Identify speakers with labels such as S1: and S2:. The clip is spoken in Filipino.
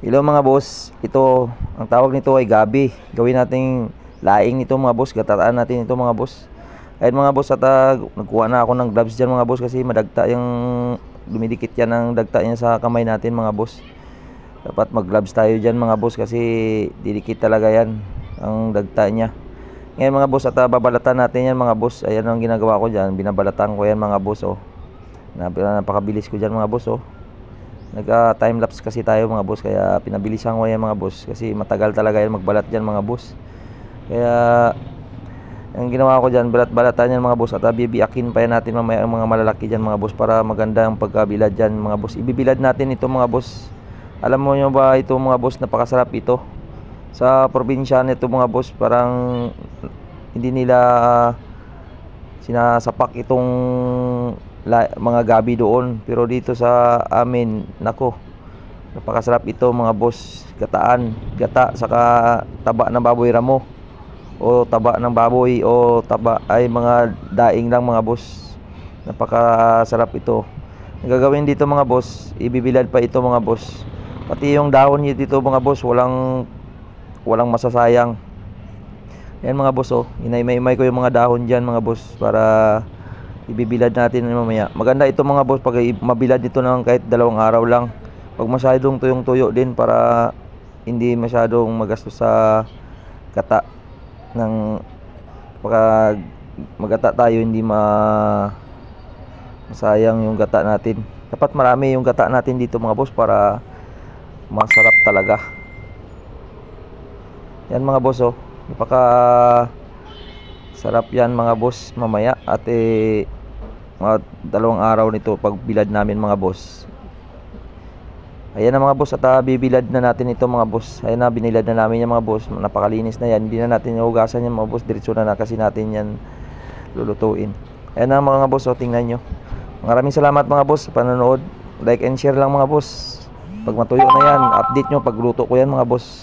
S1: Hello mga boss, ito ang tawag nito ay gabi. Gawin nating laing nito mga boss, gatataan natin ito mga boss. Ayun mga boss, at nagkuha na ako ng gloves dyan mga boss kasi madagta yung dumidikit yan ng dagta niya sa kamay natin mga boss. Dapat mag gloves tayo dyan mga boss kasi didikit talaga yan ang dagta niya. Ngayon mga boss, at babalatan natin yan mga boss. Ayan ang ginagawa ko dyan, binabalatan ko yan mga boss. Napakabilis ko dyan mga boss. Nagka time lapse kasi tayo mga boss, kaya pinabilisan ko yan mga boss kasi matagal talaga yan magbalat dyan mga boss. Kaya ang ginawa ko dyan, balat-balatan yan mga boss, at bibiyakin pa yan natin mamaya ang mga malalaki dyan mga boss para maganda ang pagkabilad dyan mga boss. Ibibilad natin ito mga boss. Alam mo nyo ba ito mga boss, napakasarap ito sa probinsya nito mga boss. Parang hindi nila sinasapak itong mga gabi doon, pero dito sa amin, nako, napakasarap ito mga boss. Gata saka taba ng baboy ramo o taba ng baboy o taba ay mga daing lang mga boss. Napakasarap ito. Ang gagawin dito mga boss, ibibilad pa ito mga boss. Pati yung dahon niya dito mga boss, walang masasayang. Yan mga boss, inaimay-imay ko yung mga dahon dyan mga boss para ibibilad natin mamaya. Maganda ito mga boss pag mabilad dito ng kahit 2 araw lang. Pag masyadong tuyong-tuyo din para hindi masyadong magastos sa gata ng pag magata tayo, hindi masayang yung gata natin. Dapat marami yung gata natin dito mga boss para masarap talaga. Yan mga boss, napaka sarap yan mga boss mamaya, at mga 2 araw nito pag bilad namin mga boss. Ayan na mga boss, at bibilad na natin ito mga boss. Ayan na, binilad na namin yan mga boss. Napakalinis na yan, hindi na natin hugasan yan mga boss, diretso na kasi natin yan lulutuin. Ayan na mga boss, tingnan nyo. Maraming salamat mga boss sa panonood. Like and share lang mga boss. Pag matuyo na yan, update nyo pag luto ko yan mga boss.